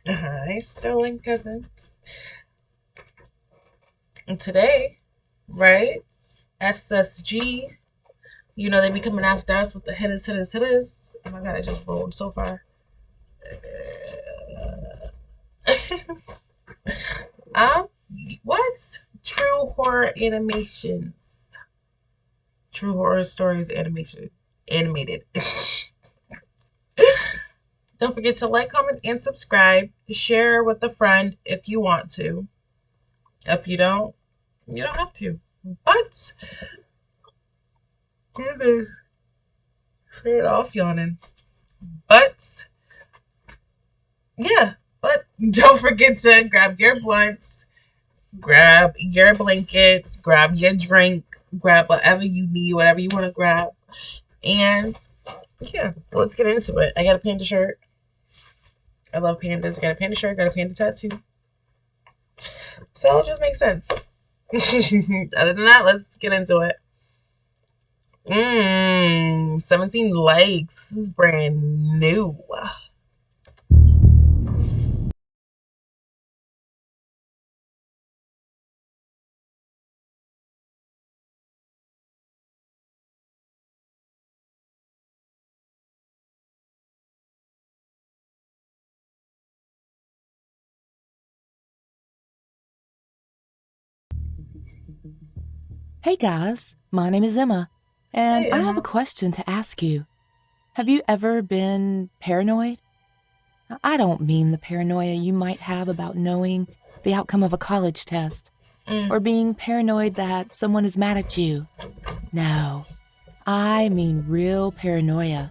Hi, Sterling Cousins. And today, right, SSG, they be coming after us with the hitters. Oh my god, I just rolled so far. um, what? True horror animations. True horror stories animated. Don't forget to like, comment, and subscribe. Share with a friend if you want to. If you don't have to. But I'm gonna start off yawning. But yeah, but don't forget to grab your blunts, grab your blankets, grab your drink, grab whatever you need, whatever you want to grab. And yeah, let's get into it. I got a panda shirt. I love pandas. I got a panda shirt, got a panda tattoo. So it just makes sense. Other than that, let's get into it. 17 likes. This is brand new. Hey guys, my name is Emma, and Hey, I have a Emma. question to ask you. Have you ever been paranoid? I don't mean the paranoia you might have about knowing the outcome of a college test, Mm. or being paranoid that someone is mad at you. No, I mean real paranoia.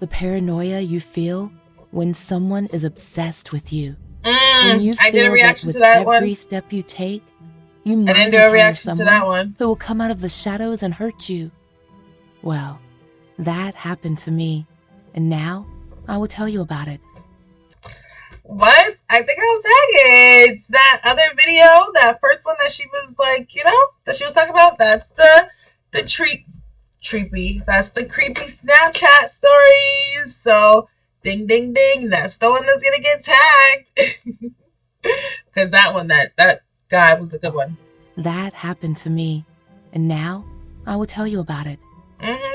The paranoia you feel when someone is obsessed with you. When you I did a feel that reaction to with that one. every step you take, you I didn't might do a encounter reaction to that someone one. who will come out of the shadows and hurt you. Well, that happened to me, and now I will tell you about it. What? I think I was tagging. It's that other video, that first one that she was like, that she was talking about. That's the creepy. That's the creepy Snapchat stories. So ding ding ding. That's the one that's gonna get tagged. Because that guy was a good one. That happened to me, and now I will tell you about it.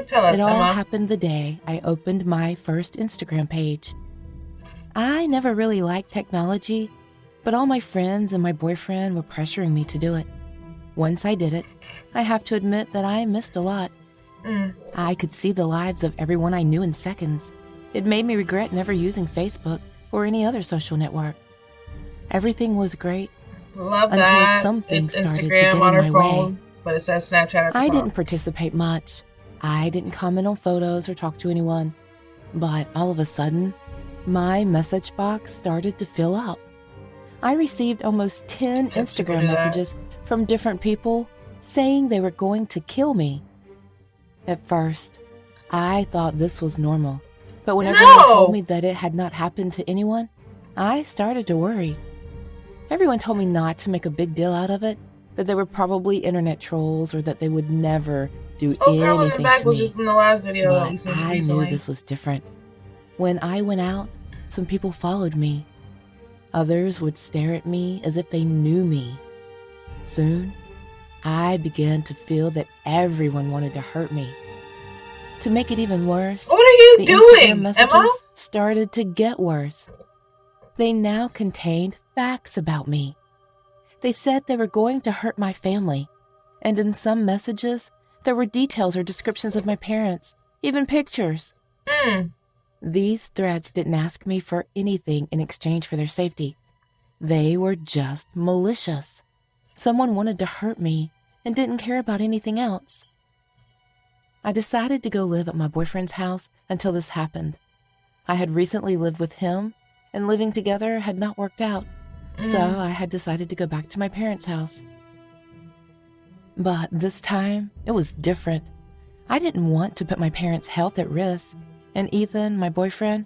Tell It us, all Emma. happened the day I opened my first Instagram page. I never really liked technology, but all my friends and my boyfriend were pressuring me to do it. Once I did it, I have to admit that I missed a lot. Mm. I could see the lives of everyone I knew in seconds. It made me regret never using Facebook or any other social network. Everything was great Love until that. something It's started to Instagram get on in her my way. phone, but it says Snapchat at the I top. didn't participate much. I didn't comment on photos or talk to anyone. But all of a sudden, my message box started to fill up. I received almost 10 Because people Instagram do that. messages from different people saying they were going to kill me. At first, I thought this was normal. But when everyone told No! me that it had not happened to anyone, I started to worry. Everyone told me not to make a big deal out of it, that they were probably internet trolls or that they would never do Oh, girl in the anything back to was me. just in the last video that we But seen I knew recently. this was different. When I went out, some people followed me. Others would stare at me as if they knew me. Soon, I began to feel that everyone wanted to hurt me. To make it even worse, What are you the Instagram doing, Emma? messages started to get worse. They now contained facts about me. They said they were going to hurt my family, and in some messages, there were details or descriptions of my parents, even pictures. Mm. These threats didn't ask me for anything in exchange for their safety. They were just malicious. Someone wanted to hurt me and didn't care about anything else. I decided to go live at my boyfriend's house until this happened. I had recently lived with him, and living together had not worked out, so I had decided to go back to my parents' house. But this time, it was different. I didn't want to put my parents' health at risk, and Ethan, my boyfriend,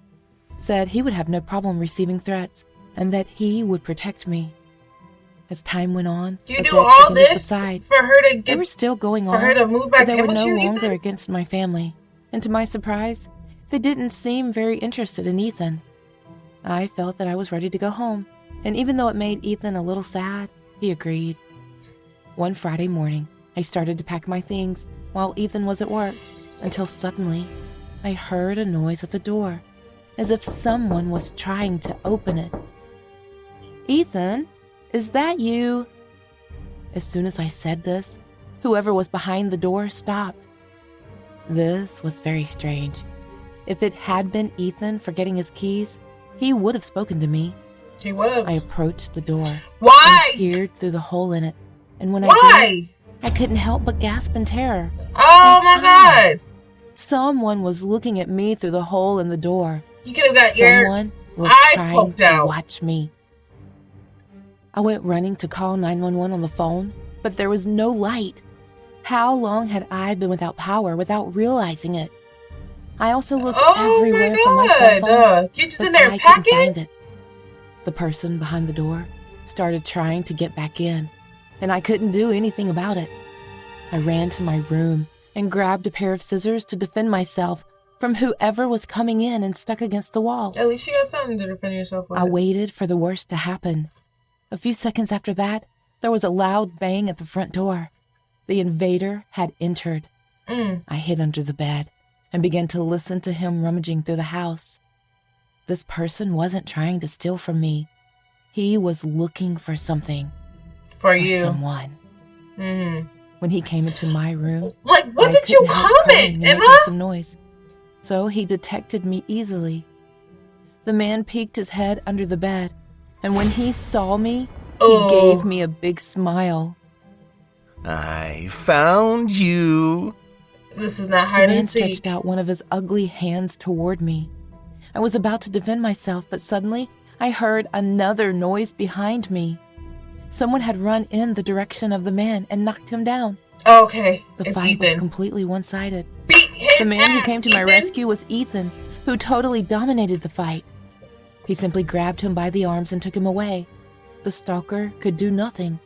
said he would have no problem receiving threats and that he would protect me. As time went on, Do you the do threats all began to this subside. for her to They were get still going for her on, to move but back they in were with no you, longer Ethan? against my family. And to my surprise, they didn't seem very interested in Ethan. I felt that I was ready to go home, and even though it made Ethan a little sad, he agreed. One Friday morning, I started to pack my things while Ethan was at work, until suddenly I heard a noise at the door, as if someone was trying to open it. "Ethan, is that you?" As soon as I said this, whoever was behind the door stopped. This was very strange. If it had been Ethan forgetting his keys, he would have spoken to me. He would have. I approached the door. Why? And peered through the hole in it. And when I Why? did, I couldn't help but gasp in terror. Oh my God. Someone was looking at me through the hole in the door. You could have got your Someone was eye trying poked to out. watch me. I went running to call 911 on the phone, but there was no light. How long had I been without power without realizing it? I also looked everywhere for my cell phone, You're just but in there I couldn't packing? find it. The person behind the door started trying to get back in, and I couldn't do anything about it. I ran to my room and grabbed a pair of scissors to defend myself from whoever was coming in and stuck against the wall. At least you got something to defend yourself with. I waited for the worst to happen. A few seconds after that, there was a loud bang at the front door. The invader had entered. I hid under the bed and began to listen to him rummaging through the house. This person wasn't trying to steal from me. He was looking for something. For Or you. someone. Mm-hmm. When he came into my room, Like, what I did you couldn't help comment, crying and Emma? making some noise. So he detected me easily. The man peeked his head under the bed, and when he saw me, he gave me a big smile. I found you. This is not The hide man and seek. stretched out one of his ugly hands toward me. I was about to defend myself, but suddenly I heard another noise behind me. Someone had run in the direction of the man and knocked him down. Okay, The it's fight was Ethan. completely one-sided. Beat his The man who ass, came to my Ethan. rescue was Ethan, who totally dominated the fight. He simply grabbed him by the arms and took him away. The stalker could do nothing.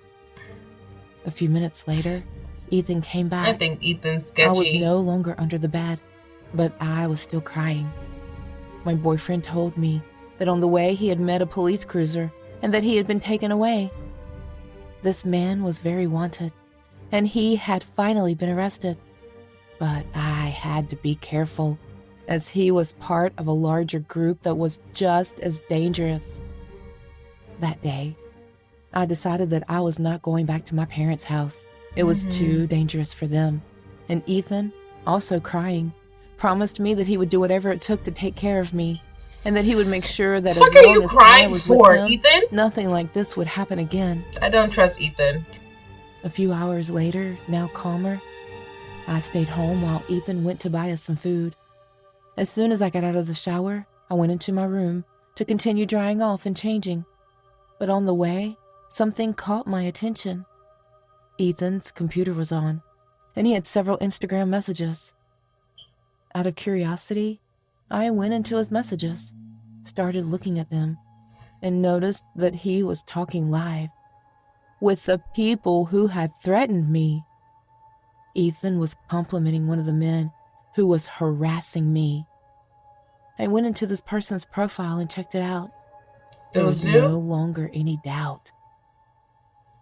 A few minutes later, Ethan came back. I think Ethan's I was sketchy. no longer under the bed, but I was still crying. My boyfriend told me that on the way he had met a police cruiser and that he had been taken away. This man was very wanted, and he had finally been arrested. But I had to be careful, as he was part of a larger group that was just as dangerous. That day, I decided that I was not going back to my parents' house. It was too dangerous for them. And Ethan, also crying, promised me that he would do whatever it took to take care of me, and that he would make sure that What as are long you as I crying was for, with him, Ethan? nothing like this would happen again. I don't trust Ethan. A few hours later, now calmer, I stayed home while Ethan went to buy us some food. As soon as I got out of the shower, I went into my room to continue drying off and changing. But on the way, something caught my attention. Ethan's computer was on, and he had several Instagram messages. Out of curiosity, I went into his messages, started looking at them, and noticed that he was talking live with the people who had threatened me. Ethan was complimenting one of the men who was harassing me. I went into this person's profile and checked it out. There was you? no longer any doubt.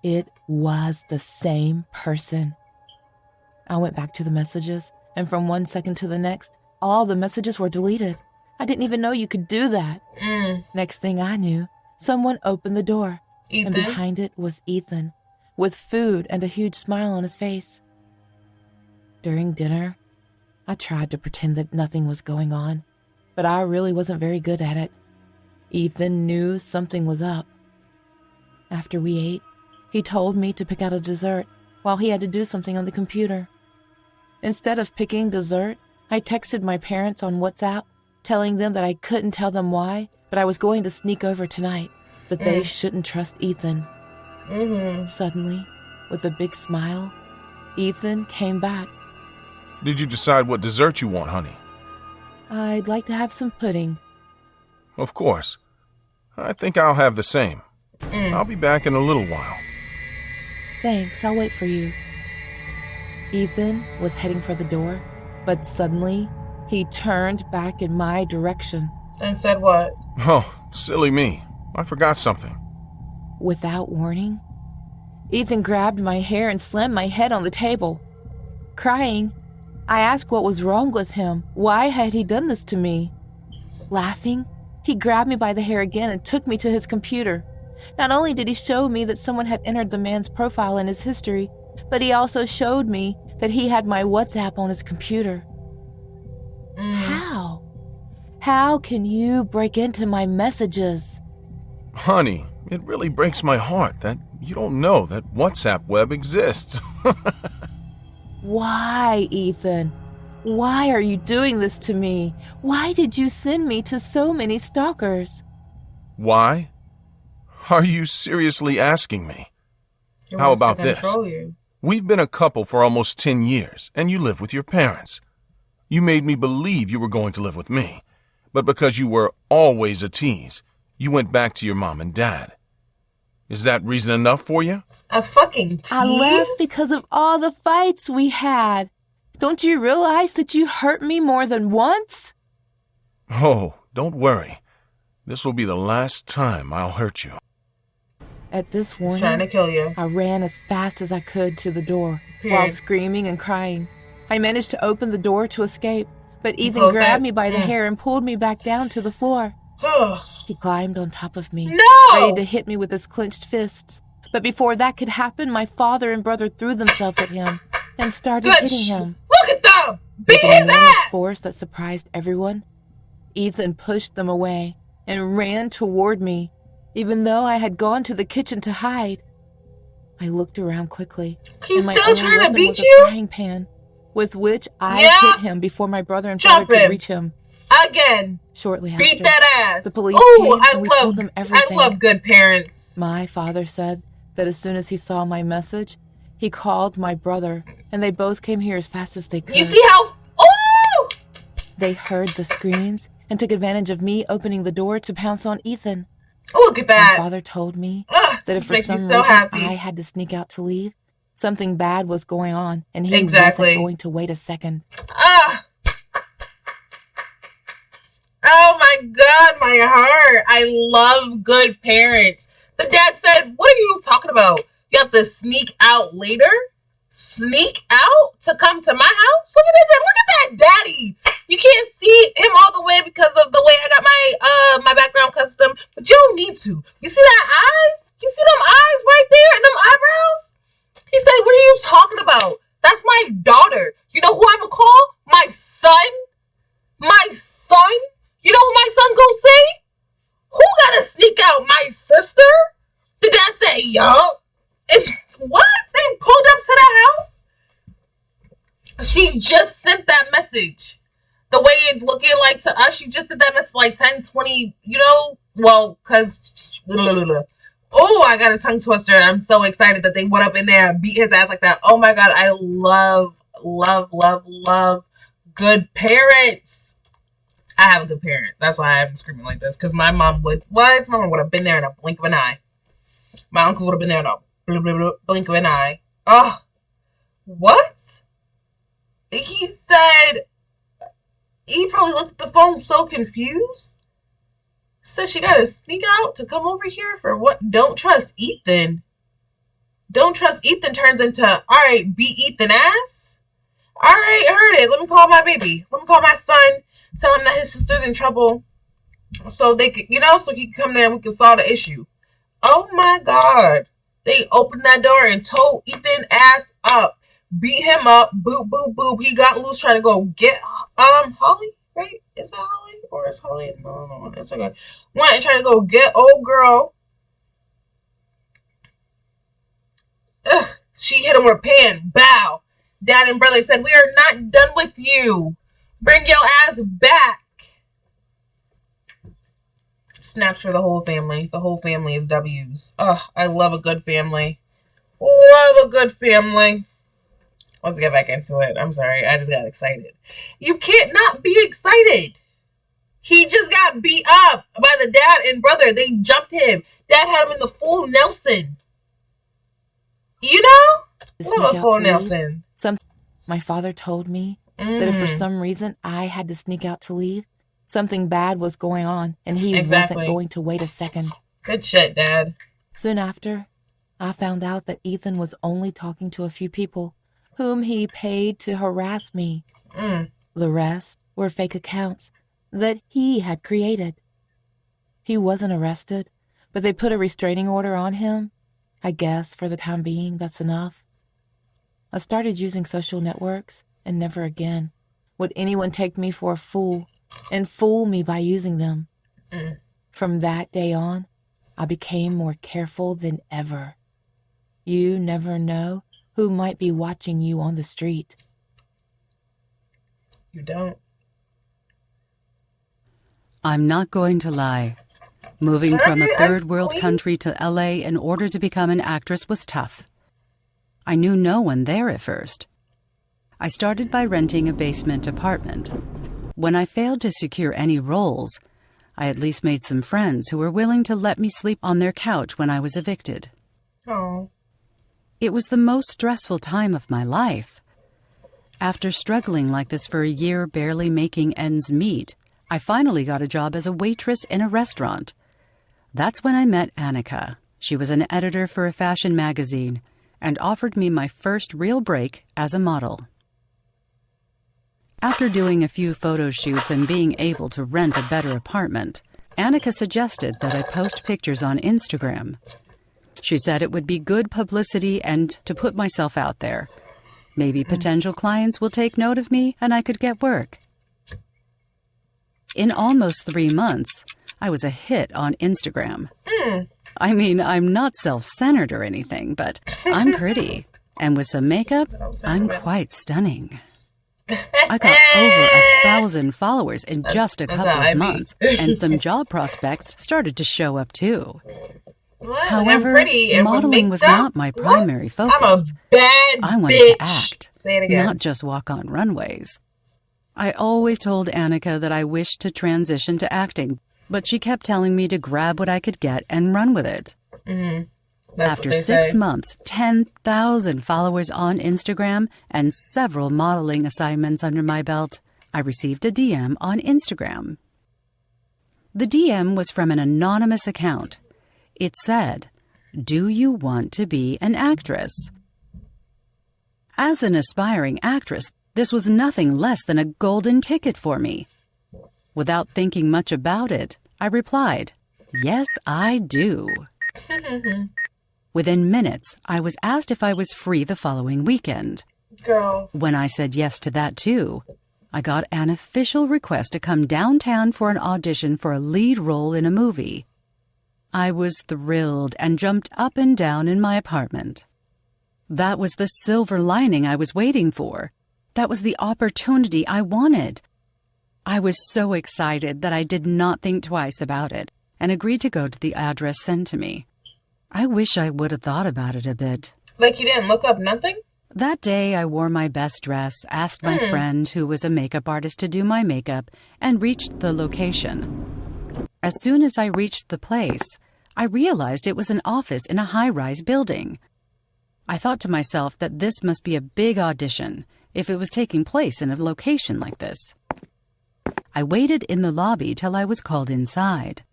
It was the same person. I went back to the messages, and from 1 second to the next, all the messages were deleted. I didn't even know you could do that. Next thing I knew, someone opened the door, and Ethan? behind it was Ethan, with food and a huge smile on his face. During dinner, I tried to pretend that nothing was going on, but I really wasn't very good at it. Ethan knew something was up. After we ate, he told me to pick out a dessert while he had to do something on the computer. Instead of picking dessert, I texted my parents on WhatsApp, telling them that I couldn't tell them why, but I was going to sneak over tonight, that they shouldn't trust Ethan. Suddenly, with a big smile, Ethan came back. Did you decide what dessert you want, honey? I'd like to have some pudding. Of course. I think I'll have the same. I'll be back in a little while. Thanks, I'll wait for you. Ethan was heading for the door, but suddenly he turned back in my direction. And said what? Oh, silly me. I forgot something. Without warning, Ethan grabbed my hair and slammed my head on the table. Crying, I asked what was wrong with him. Why had he done this to me? Laughing, he grabbed me by the hair again and took me to his computer. Not only did he show me that someone had entered the man's profile in his history, but he also showed me that he had my WhatsApp on his computer. How? How can you break into my messages? Honey, it really breaks my heart that you don't know that WhatsApp web exists. Why, Ethan? Why are you doing this to me? Why did you send me to so many stalkers? Why? Are you seriously asking me? How about this? We've been a couple for almost 10 years, and you live with your parents. You made me believe you were going to live with me, but because you were always a tease, you went back to your mom and dad. Is that reason enough for you? A fucking tease? I left because of all the fights we had. Don't you realize that you hurt me more than once? Oh, don't worry. This will be the last time I'll hurt you. At this He's trying to warning, kill you. I ran as fast as I could to the door, Period. while screaming and crying. I managed to open the door to escape, but Ethan close grabbed it? me by the hair and pulled me back down to the floor. He climbed on top of me, ready to hit me with his clenched fists. But before that could happen, my father and brother threw themselves at him and started hitting him. Look at them! Beat With his an enormous ass! force that surprised everyone, Ethan pushed them away and ran toward me, even though I had gone to the kitchen to hide. I looked around quickly, He's and my still only trying to weapon beat was you? a frying pan, with which I Yeah. hit him before my brother and Jump father could him. reach him. Again. Shortly Beat after, that ass. the police Ooh, came and we told them I everything. love good parents. My father said that as soon as he saw my message, he called my brother, and they both came here as fast as they could. You see how... Ooh! They heard the screams and took advantage of me opening the door to pounce on Ethan. Look at My that. father told me Ugh, that this if for makes some me so reason happy. I had to sneak out to leave, something bad was going on, and he Exactly. wasn't going to wait a second. Ah! Oh my God, my heart. I love good parents. The dad said, what are you talking about? You have to sneak out later? Sneak out to come to my house? Look at that daddy. You can't see him all the way because of the way I got my background custom, but you don't need to. You see that eyes? You see them eyes right there and them eyebrows? He said, what are you talking about? That's my daughter. You know who I'm gonna call? My son? My son? You know who my son gonna say? Who gotta sneak out? My sister? The dad say, yup. And what? They pulled up to the house? She just sent that message. The way it's looking like to us, she just sent that message like 10, 20, you know? Well, because... Oh, I got a tongue twister. I'm so excited that they went up in there and beat his ass like that. Oh my God, I love good parents. I have a good parent. That's why I'm screaming like this. Because my mom would... What? My mom would have been there in a blink of an eye. My uncles would have been there in a blink of an eye. Oh, what? He said... He probably looked at the phone so confused. Said she gotta sneak out to come over here for what? Don't trust Ethan. Don't trust Ethan turns into, alright, beat Ethan ass? Alright, I heard it. Let me call my baby. Let me call my son. Tell him that his sister's in trouble. So they could, so he can come there and we can solve the issue. Oh my God. They opened that door and told Ethan ass up. Beat him up. Boop, boop, boop. He got loose trying to go get, Holly, right? Is that Holly? Or is Holly? No. It's okay. Went and tried to go get old girl. Ugh, she hit him with a pan. Bow. Dad and brother said, we are not done with you. Bring your ass back. Snaps for the whole family. The whole family is W's. Ugh, I love a good family. Love a good family. Let's get back into it. I'm sorry. I just got excited. You can't not be excited. He just got beat up by the dad and brother. They jumped him. Dad had him in the full Nelson. You know? Love a full Nelson. My father told me that if for some reason I had to sneak out to leave, Something bad was going on, and he wasn't going to wait a second. Good shit, Dad. Soon after, I found out that Ethan was only talking to a few people whom he paid to harass me. The rest were fake accounts that he had created. He wasn't arrested, but they put a restraining order on him. I guess for the time being, that's enough. I started using social networks, and never again would anyone take me for a fool and fool me by using them. From that day on, I became more careful than ever. You never know who might be watching you on the street. You don't. I'm not going to lie. Moving from a third world country to LA in order to become an actress was tough. I knew no one there at first. I started by renting a basement apartment. When I failed to secure any roles, I at least made some friends who were willing to let me sleep on their couch when I was evicted. Oh. It was the most stressful time of my life. After struggling like this for a year, barely making ends meet, I finally got a job as a waitress in a restaurant. That's when I met Annika. She was an editor for a fashion magazine and offered me my first real break as a model. After doing a few photo shoots and being able to rent a better apartment, Annika suggested that I post pictures on Instagram. She said it would be good publicity and to put myself out there. Maybe potential clients will take note of me and I could get work. In almost 3 months, I was a hit on Instagram. I mean, I'm not self-centered or anything, but I'm pretty. And with some makeup, I'm quite stunning. I got over 1,000 followers in just a couple of months, and some job prospects started to show up too. However, modeling was not my primary focus. I'm a bad I wanted bitch. to act, Say it again. not just walk on runways. I always told Annika that I wished to transition to acting, but she kept telling me to grab what I could get and run with it. After 6 months, 10,000 followers on Instagram, and several modeling assignments under my belt, I received a DM on Instagram. The DM was from an anonymous account. It said, "Do you want to be an actress?" As an aspiring actress, this was nothing less than a golden ticket for me. Without thinking much about it, I replied, "Yes, I do." Within minutes, I was asked if I was free the following weekend. Girl. When I said yes to that too, I got an official request to come downtown for an audition for a lead role in a movie. I was thrilled and jumped up and down in my apartment. That was the silver lining I was waiting for. That was the opportunity I wanted. I was so excited that I did not think twice about it and agreed to go to the address sent to me. I wish I would have thought about it a bit. Like you didn't look up nothing? That day, I wore my best dress, asked my friend, who was a makeup artist, to do my makeup, and reached the location. As soon as I reached the place, I realized it was an office in a high-rise building. I thought to myself that this must be a big audition if it was taking place in a location like this. I waited in the lobby till I was called inside.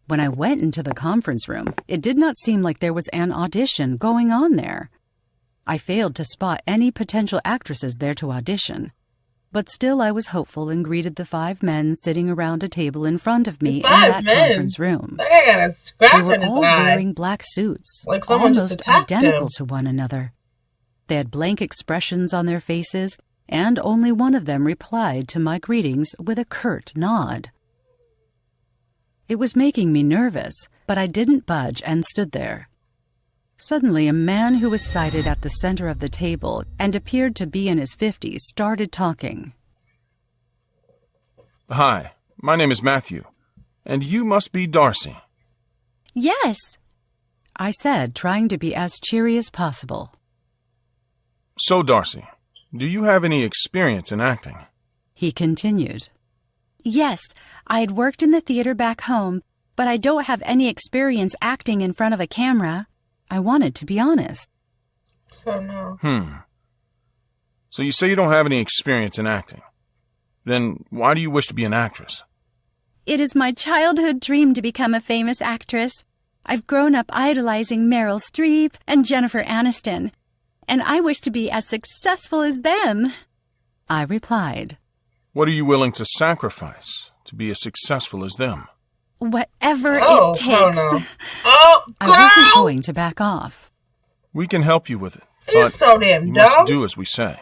When I went into the conference room, it did not seem like there was an audition going on there. I failed to spot any potential actresses there to audition, but still I was hopeful and greeted the 5 men sitting around a table in front of me in that conference room. That guy got a scratch They on were his all eye. wearing black suits, Like someone just almost attacked identical them. to one another. They had blank expressions on their faces, and only one of them replied to my greetings with a curt nod. It was making me nervous, but I didn't budge and stood there. Suddenly, a man who was seated at the center of the table and appeared to be in his 50s started talking. Hi, my name is Matthew, and you must be Darcy. Yes. I said, trying to be as cheery as possible. So, Darcy, do you have any experience in acting? He continued. Yes, I had worked in the theater back home, but I don't have any experience acting in front of a camera. I wanted to be honest. So no. So you say you don't have any experience in acting. Then why do you wish to be an actress? It is my childhood dream to become a famous actress. I've grown up idolizing Meryl Streep and Jennifer Aniston, and I wish to be as successful as them. I replied, What are you willing to sacrifice to be as successful as them? Whatever it takes. Oh, no. Oh, girl! I wasn't going to back off. We can help you with it. You're so damn you dumb. must do as we say.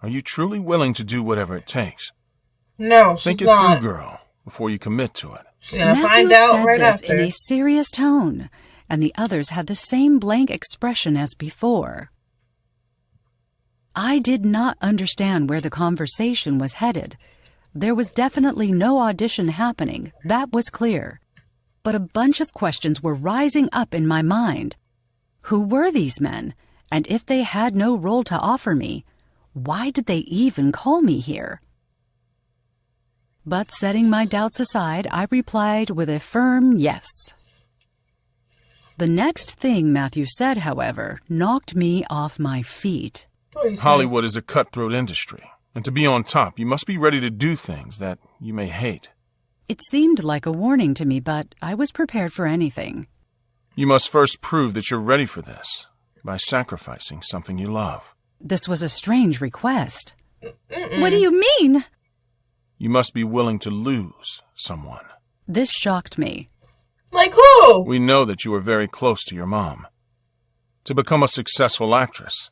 Are you truly willing to do whatever it takes? No, she's Think it not. through, girl, before you commit to it. She's gonna Matthew find out said right this after. in a serious tone, and the others had the same blank expression as before. I did not understand where the conversation was headed. There was definitely no audition happening, that was clear. But a bunch of questions were rising up in my mind. Who were these men? And if they had no role to offer me, why did they even call me here? But setting my doubts aside, I replied with a firm yes. The next thing Matthew said, however, knocked me off my feet. What are you saying? Hollywood is a cutthroat industry, and to be on top, you must be ready to do things that you may hate. It seemed like a warning to me, but I was prepared for anything. You must first prove that you're ready for this by sacrificing something you love. This was a strange request. What do you mean? You must be willing to lose someone. This shocked me. Like who? We know that you are very close to your mom. To become a successful actress,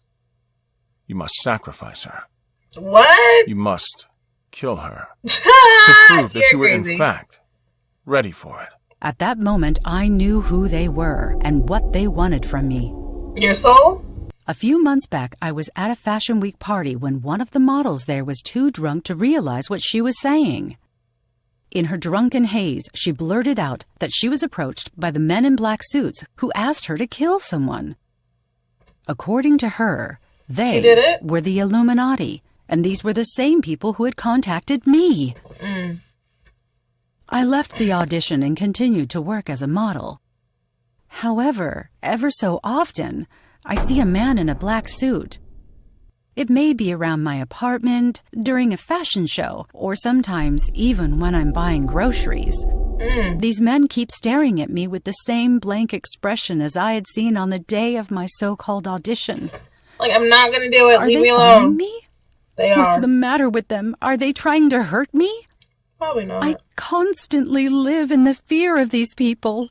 you must sacrifice her. What? You must kill her to prove that you were crazy. in fact ready for it. At that moment, I knew who they were and what they wanted from me. Your soul? A few months back, I was at a Fashion Week party when one of the models there was too drunk to realize what she was saying. In her drunken haze, she blurted out that she was approached by the men in black suits who asked her to kill someone. According to her, She did they it? were the Illuminati, and these were the same people who had contacted me. I left the audition and continued to work as a model. However, ever so often, I see a man in a black suit. It may be around my apartment, during a fashion show, or sometimes even when I'm buying groceries. These men keep staring at me with the same blank expression as I had seen on the day of my so-called audition. Like, I'm not gonna do it. Are Leave they me following alone. me? They What's are. the matter with them? Are they trying to hurt me? Probably not. I constantly live in the fear of these people.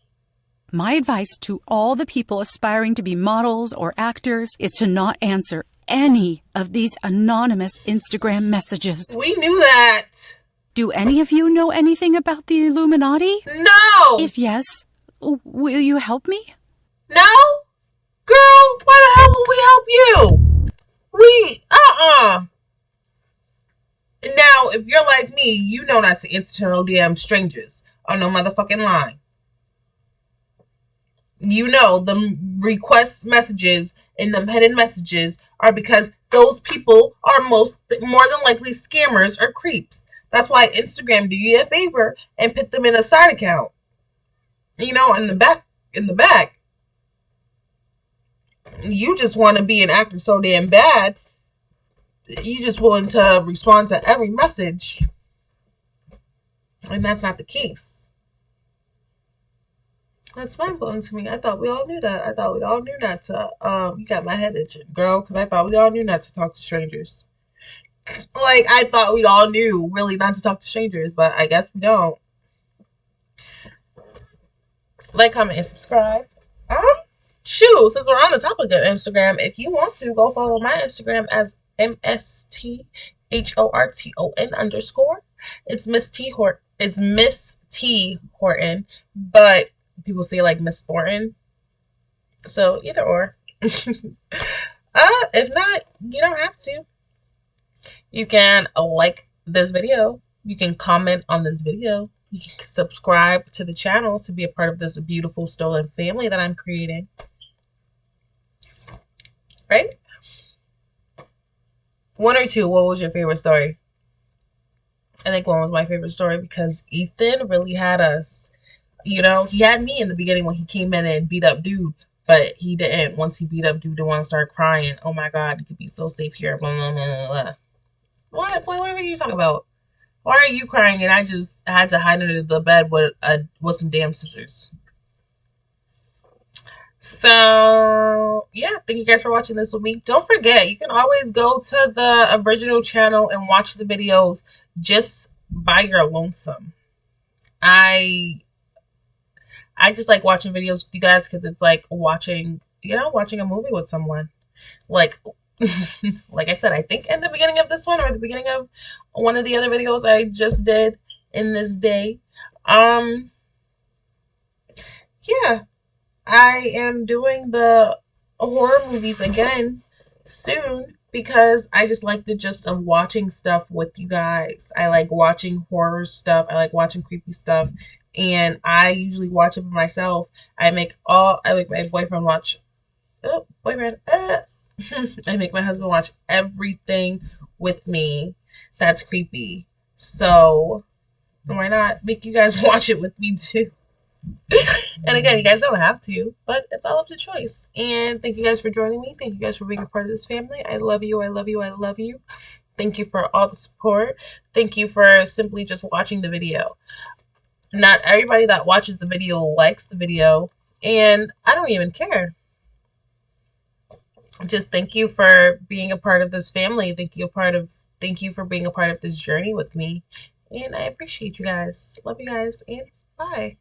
My advice to all the people aspiring to be models or actors is to not answer any of these anonymous Instagram messages. We knew that. Do any of you know anything about the Illuminati? No. If yes, will you help me? No? Girl, why the hell would we help you? Now, if you're like me, you know not to answer to no damn strangers on no motherfucking line. You know the request messages and the hidden messages are because those people are more than likely scammers or creeps. That's why Instagram do you a favor and put them in a side account. You know, in the back. You just want to be an actor so damn bad. You just willing to respond to every message. And that's not the case. That's mind-blowing to me. I thought we all knew that. I thought we all knew not to, you got my head itching, girl, because I thought we all knew not to talk to strangers. Like, I thought we all knew really not to talk to strangers, but I guess we don't. Like, comment, and subscribe. Shoot, since we're on the topic of Instagram, if you want to, go follow my Instagram as MSTHORTON_. It's Miss T Horton. It's Miss T Horton, but people say like Miss Thornton. So either or. If not, you don't have to. You can like this video. You can comment on this video. You can subscribe to the channel to be a part of this beautiful stolen family that I'm creating. Right? One or two, what was your favorite story? I think one was my favorite story because Ethan really had us. You know, he had me in the beginning when he came in and beat up dude, but he didn't. Once he beat up dude, didn't want to start crying. Oh my God, you could be so safe here. Blah, blah, blah, blah. What? Boy, what are you talking about? Why are you crying and I just had to hide under the bed with some damn scissors? So, yeah, thank you guys for watching this with me. Don't forget, you can always go to the original channel and watch the videos just by your lonesome. I just like watching videos with you guys because it's like watching a movie with someone. Like, like I said, I think in the beginning of this one or the beginning of one of the other videos I just did in this day, yeah. I am doing the horror movies again soon because I just like the gist of watching stuff with you guys. I like watching horror stuff. I like watching creepy stuff. And I usually watch it by myself. I make my boyfriend watch. Oh, boyfriend. I make my husband watch everything with me that's creepy. So why not make you guys watch it with me too? And again, you guys don't have to, but it's all up to choice. And thank you guys for joining me. Thank you guys for being a part of this family. I love you. I love you. I love you. Thank you for all the support. Thank you for simply just watching the video. Not everybody that watches the video likes the video, and I don't even care. Just thank you for being a part of this family. Thank you for being a part of this journey with me. And I appreciate you guys. Love you guys, and bye.